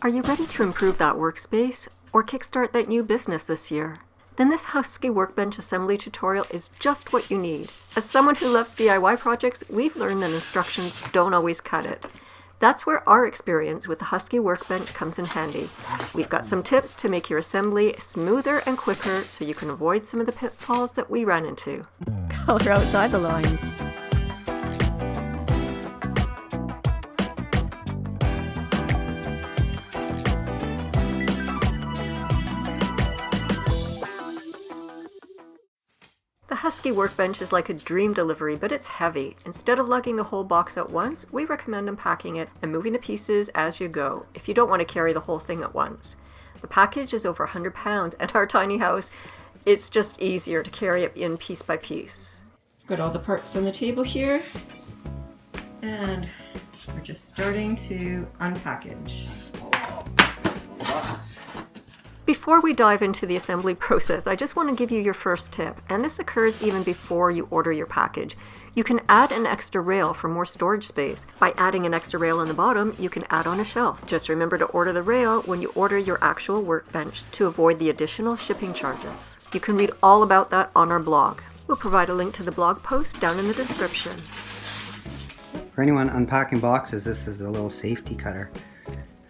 Are you ready to improve that workspace or kickstart that new business this year? Then this Husky Workbench assembly tutorial is just what you need. As someone who loves DIY projects, we've learned that instructions don't always cut it. That's where our experience with the Husky Workbench comes in handy. We've got some tips to make your assembly smoother and quicker so you can avoid some of the pitfalls that we ran into. Color outside the lines. The Husky Workbench is like a dream delivery, but it's heavy. Instead of lugging the whole box at once, we recommend unpacking it and moving the pieces as you go, if you don't want to carry the whole thing at once. The package is over 100 pounds, and our tiny house, it's just easier to carry it in piece by piece. Got all the parts on the table here, and we're just starting to unpackage. Before we dive into the assembly process, I just want to give you your first tip, and this occurs even before you order your package. You can add an extra rail for more storage space. By adding an extra rail on the bottom, you can add on a shelf. Just remember to order the rail when you order your actual workbench to avoid the additional shipping charges. You can read all about that on our blog. We'll provide a link to the blog post down in the description. For anyone unpacking boxes, this is a little safety cutter.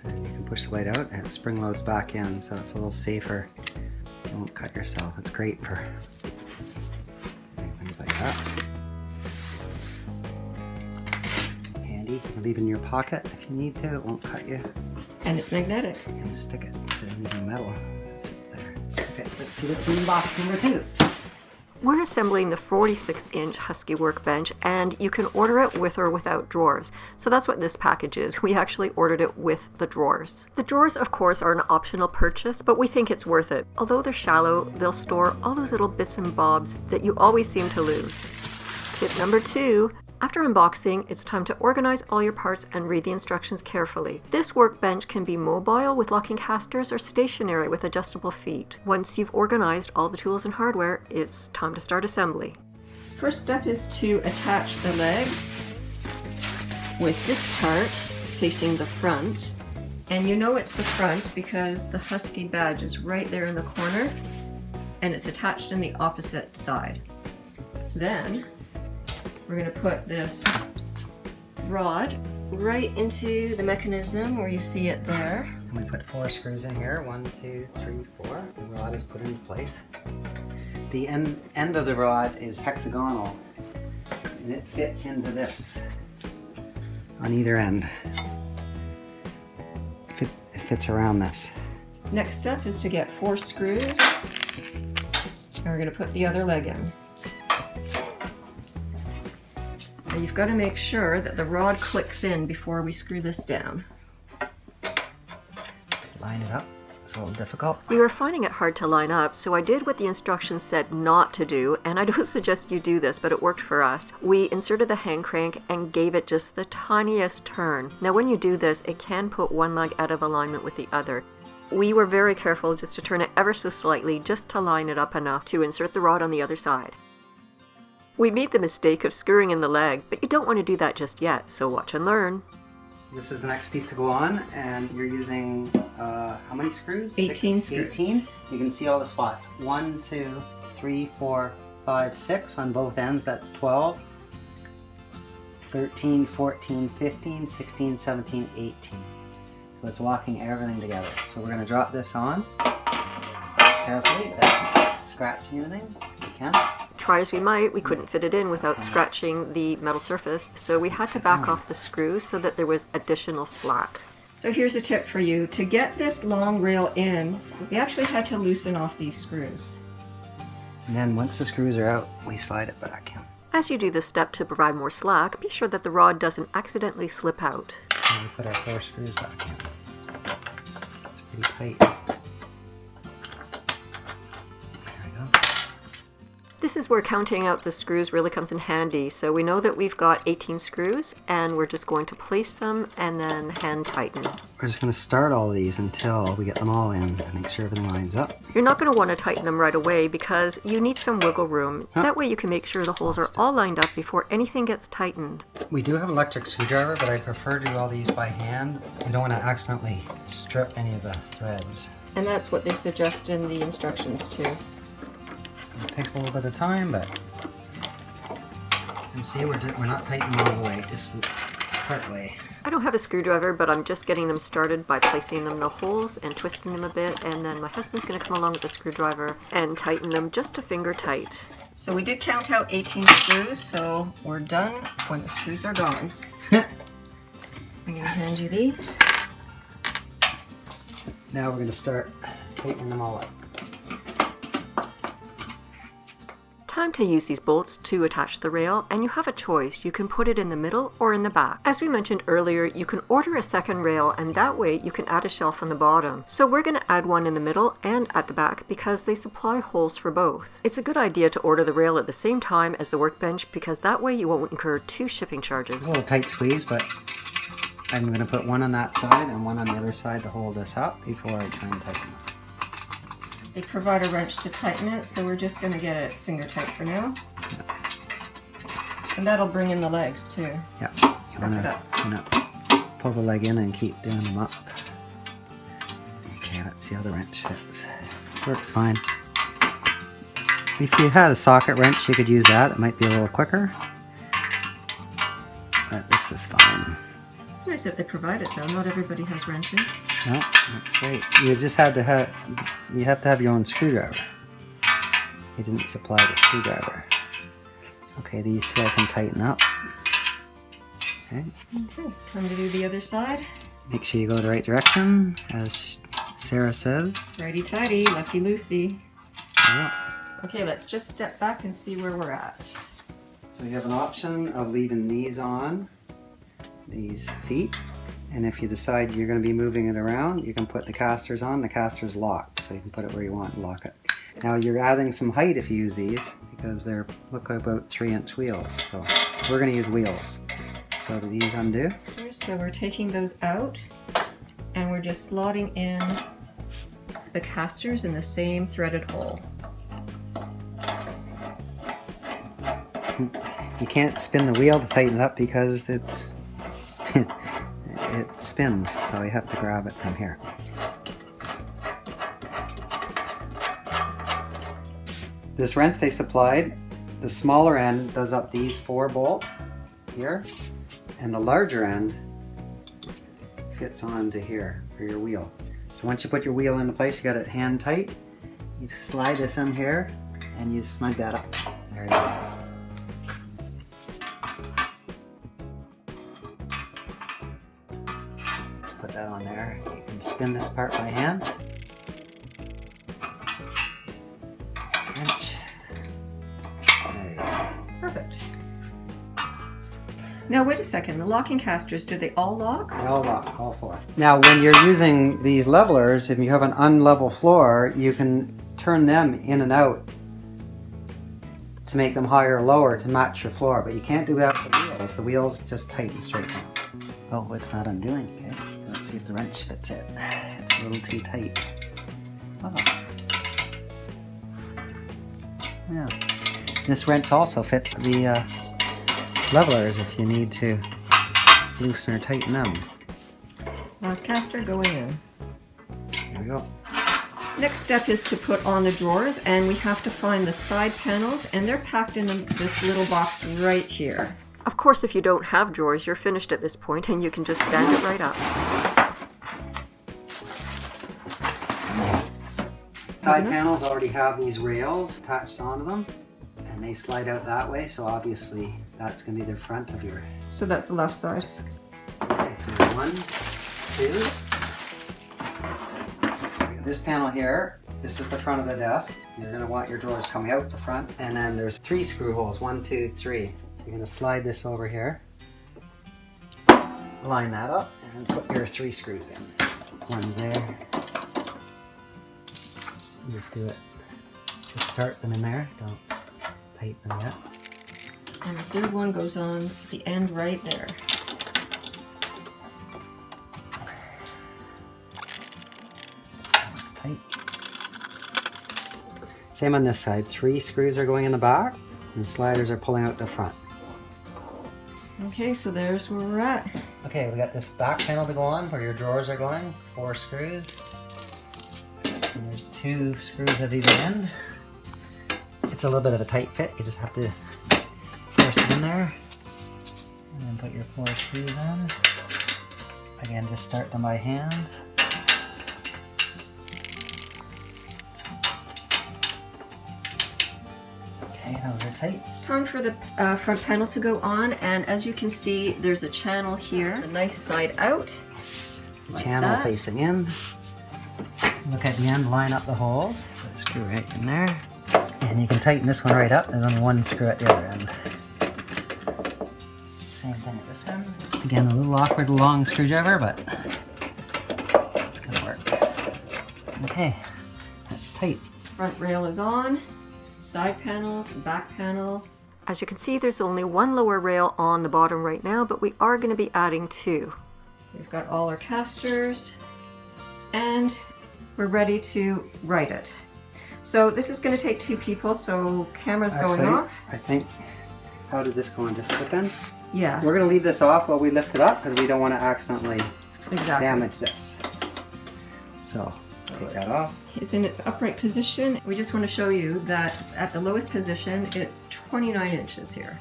And you can push the light out and it spring loads back in, so it's a little safer. You won't cut yourself. It's great for things like that. Handy. You leave it in your pocket if you need to. It won't cut you. And it's magnetic. And stick it to anything metal that sits there. Okay, let's see what's in box number 2. We're assembling the 46-inch Husky Workbench, and you can order it with or without drawers. So that's what this package is. We actually ordered it with the drawers. The drawers, of course, are an optional purchase, but we think it's worth it. Although they're shallow, they'll store all those little bits and bobs that you always seem to lose. Tip number 2. After unboxing, it's time to organize all your parts and read the instructions carefully. This workbench can be mobile with locking casters or stationary with adjustable feet. Once you've organized all the tools and hardware, it's time to start assembly. First step is to attach the leg with this part facing the front. And you know it's the front because the Husky badge is right there in the corner and it's attached in the opposite side. Then we're going to put this rod right into the mechanism where you see it there. And we put 4 screws in here. 1, 2, 3, 4. The rod is put into place. The end of the rod is hexagonal and it fits into this on either end. It fits around this. Next step is to get 4 screws and we're going to put the other leg in. You've got to make sure that the rod clicks in before we screw this down. Line it up. It's a little difficult. We were finding it hard to line up, so I did what the instructions said not to do, and I don't suggest you do this, but it worked for us. We inserted the hand crank and gave it just the tiniest turn. Now when you do this, it can put one leg out of alignment with the other. We were very careful just to turn it ever so slightly, just to line it up enough to insert the rod on the other side. We made the mistake of screwing in the leg, but you don't want to do that just yet, so watch and learn. This is the next piece to go on, and you're using, how many screws? 18 screws. 18? You can see all the spots. 1, 2, 3, 4, 5, 6 on both ends, that's 12. 13, 14, 15, 16, 17, 18. So it's locking everything together. So we're going to drop this on carefully. That's scratching anything if you can. Try as we might, we couldn't fit it in without scratching the metal surface, so we had to back off the screws so that there was additional slack. So here's a tip for you. To get this long rail in, we actually had to loosen off these screws. And then once the screws are out, we slide it back in. As you do this step to provide more slack, be sure that the rod doesn't accidentally slip out. And we put our 4 screws back in. It's pretty tight. There we go. This is where counting out the screws really comes in handy. So we know that we've got 18 screws and we're just going to place them and then hand tighten. We're just going to start all these until we get them all in and make sure everything lines up. You're not going to want to tighten them right away because you need some wiggle room. That way you can make sure the holes are all lined up before anything gets tightened. We do have an electric screwdriver, but I prefer to do all these by hand. You don't want to accidentally strip any of the threads. And that's what they suggest in the instructions too. It takes a little bit of time, but you can see we're not tightening all the way, just part way. I don't have a screwdriver, but I'm just getting them started by placing them in the holes and twisting them a bit, and then my husband's going to come along with the screwdriver and tighten them just to finger tight. So we did count out 18 screws, so we're done when the screws are gone. I'm going to hand you these. Now we're going to start tightening them all up. Time to use these bolts to attach the rail, and you have a choice. You can put it in the middle or in the back. As we mentioned earlier, you can order a second rail, and that way you can add a shelf on the bottom. So we're going to add one in the middle and at the back because they supply holes for both. It's a good idea to order the rail at the same time as the workbench because that way you won't incur 2 shipping charges. A little tight squeeze, but I'm going to put one on that side and one on the other side to hold this up before I try and tighten it. They provide a wrench to tighten it, so we're just going to get it finger tight for now. Yeah. And that'll bring in the legs too. Yeah. Suck it up. Pull the leg in and keep doing them up. Okay, let's see how the wrench fits. This works fine. If you had a socket wrench, you could use that. It might be a little quicker. But this is fine. It's nice that they provide it though. Not everybody has wrenches. No, that's great. You just had to have your own screwdriver. You didn't supply the screwdriver. Okay, these two I can tighten up. Okay. Okay, time to do the other side. Make sure you go the right direction, as Sarah says. Righty-tighty, lefty-loosey. Yeah. Okay, let's just step back and see where we're at. So you have an option of leaving these on, these feet. And if you decide you're going to be moving it around, you can put the casters on. The caster's locked, so you can put it where you want and lock it. Now you're adding some height if you use these, because they're look like about 3-inch wheels. So we're going to use wheels. So do these undo? So we're taking those out, and we're just slotting in the casters in the same threaded hole. You can't spin the wheel to tighten it up because it's it spins, so you have to grab it from here. This wrench they supplied, the smaller end does up these 4 bolts here, and the larger end fits onto here for your wheel. So once you put your wheel into place, you got it hand tight. You slide this in here and you snug that up. There you go. Put that on there. You can spin this part by hand. Wrench. There you go. Perfect. Now wait a second, the locking casters, do they all lock? They all lock, all 4. Now when you're using these levelers, if you have an unlevel floor, you can turn them in and out to make them higher or lower to match your floor, but you can't do that with the wheels. The wheels just tighten straight down. Oh, it's not undoing. Okay. Let's see if the wrench fits it. It's a little too tight. Oh. Yeah. This wrench also fits the levelers if you need to loosen or tighten them. Last caster going in. There we go. Next step is to put on the drawers, and we have to find the side panels, and they're packed in this little box right here. Of course, if you don't have drawers, you're finished at this point and you can just stand it right up. Side panels already have these rails attached onto them, and they slide out that way, so obviously that's going to be the front of your... So that's the left side. Okay, so 1, 2. This panel here, this is the front of the desk. You're going to want your drawers coming out the front, and then there's 3 screw holes, 1, 2, 3. You're going to slide this over here, line that up, and put your 3 screws in. 1 there. Just do it. Just start them in there. Don't tight than that. And the third one goes on the end right there. That's tight. Same on this side. 3 screws are going in the back and the sliders are pulling out the front. Okay, so there's where we're at. Okay, we got this back panel to go on where your drawers are going. 4 screws. And there's 2 screws at either end. It's a little bit of a tight fit. You just have to force it in there. And then put your 4 screws in. Again, just start them by hand. Okay, those are tight. It's time for the front panel to go on, and as you can see, there's a channel here, a nice side out. Like Channel that. facing in. Look at the end, line up the holes. Put a screw right in there. And you can tighten this one right up. There's only 1 screw at the other end. Same thing at this end. Again, a little awkward long screwdriver, but it's gonna work. Okay, that's tight. Front rail is on, side panels, back panel. As you can see, there's only 1 lower rail on the bottom right now, but we are going to be adding 2. We've got all our casters, and we're ready to write it. So this is going to take 2 people, so camera's going off. I think, how did this go on? Just slip in? Yeah, We're gonna leave this off while we lift it up because we don't want to accidentally exactly. damage this. So take that off. It's in its upright position. We just want to show you that at the lowest position, it's 29 inches here.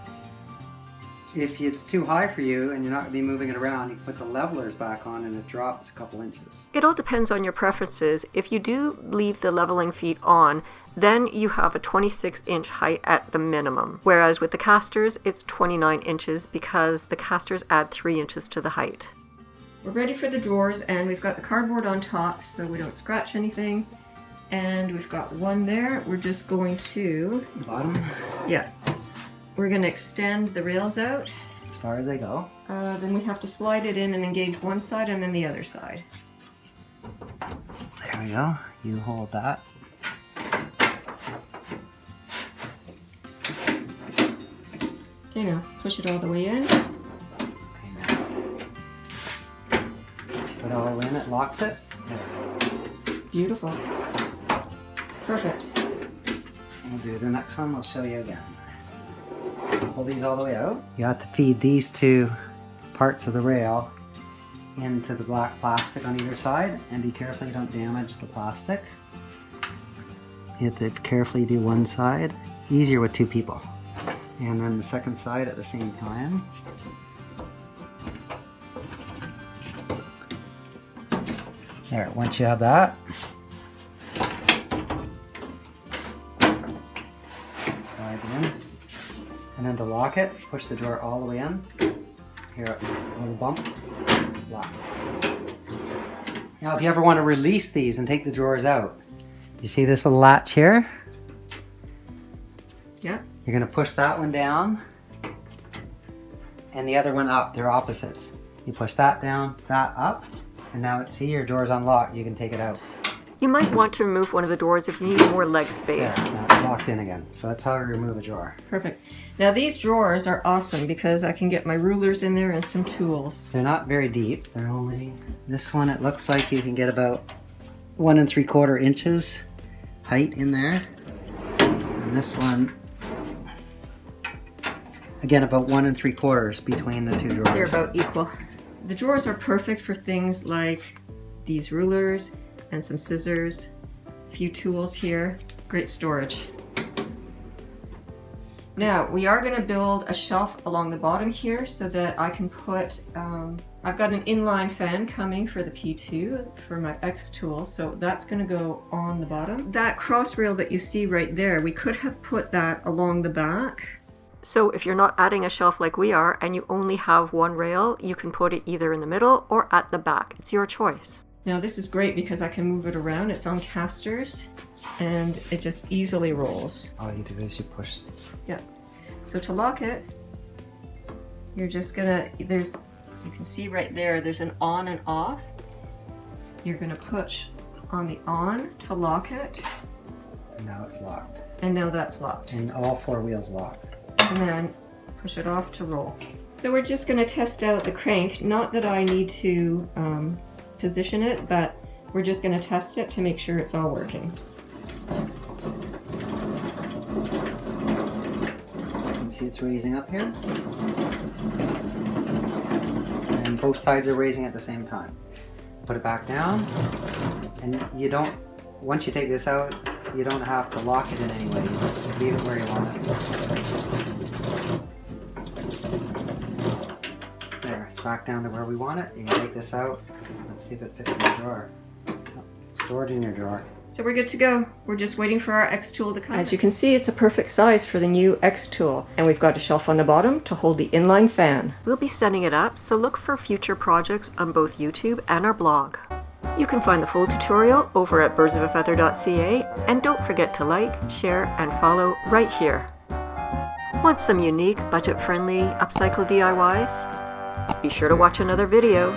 If it's too high for you and you're not going to be moving it around, you can put the levelers back on and it drops a couple inches. It all depends on your preferences. If you do leave the leveling feet on, then you have a 26-inch height at the minimum. Whereas with the casters, it's 29 inches because the casters add 3 inches to the height. We're ready for the drawers, and we've got the cardboard on top so we don't scratch anything. And we've got one there. We're just going to... Bottom, Yeah. We're going to extend the rails out. as far as they go. Then we have to slide it in and engage one side and then the other side. There we go. You hold that. Okay, now push it all the way in. Put it all in, it locks it. There. Beautiful. Perfect. We'll do the next one, we'll show you again. Pull these all the way out. You have to feed these 2 parts of the rail into the black plastic on either side, and be careful you don't damage the plastic. You have to carefully do one side. Easier with 2 people. And then the second side at the same time. There, once you have that, slide it in. And then to lock it, push the drawer all the way in. Here, a little bump, lock. Now if you ever want to release these and take the drawers out, you see this little latch here? Yeah. You're going to push that one down and the other one up. They're opposites. You push that down, that up, and now see your drawer's unlocked. You can take it out. You might want to remove one of the drawers if you need more leg space. There, now it's locked in again. So that's how we remove a drawer. Perfect. Now these drawers are awesome because I can get my rulers in there and some tools. They're not very deep. They're only, this one it looks like you can get about 1 3/4 inches height in there. And this one, again, about 1 3/4 between the 2 drawers. They're about equal. The drawers are perfect for things like these rulers and some scissors, a few tools here, great storage. Now we are going to build a shelf along the bottom here so that I can put, I've got an inline fan coming for the P2 for my X tool, so that's going to go on the bottom. That cross rail that you see right there, we could have put that along the back. So if you're not adding a shelf like we are and you only have 1 rail, you can put it either in the middle or at the back. It's your choice. Now this is great because I can move it around. It's on casters and it just easily rolls. All you do is you push. Yeah. So to lock it, you're just gonna, you can see right there, there's an on and off. You're gonna push on the on to lock it. And now it's locked. And now that's locked. And all 4 wheels locked. And then push it off to roll. So we're just going to test out the crank. Not that I need to position it, but we're just going to test it to make sure it's all working. You can see it's raising up here. And both sides are raising at the same time. Put it back down. And you don't, once you take this out, you don't have to lock it in any way. You just leave it where you want it. There, it's back down to where we want it. You can take this out. Let's see if it fits in the drawer. Oh, store it in your drawer. So we're good to go. We're just waiting for our X tool to come. As you can see, it's a perfect size for the new X tool. And we've got a shelf on the bottom to hold the inline fan. We'll be setting it up, so look for future projects on both YouTube and our blog. You can find the full tutorial over at birdsofafeather.ca, and don't forget to like, share, and follow right here. Want some unique, budget-friendly upcycle DIYs? Be sure to watch another video.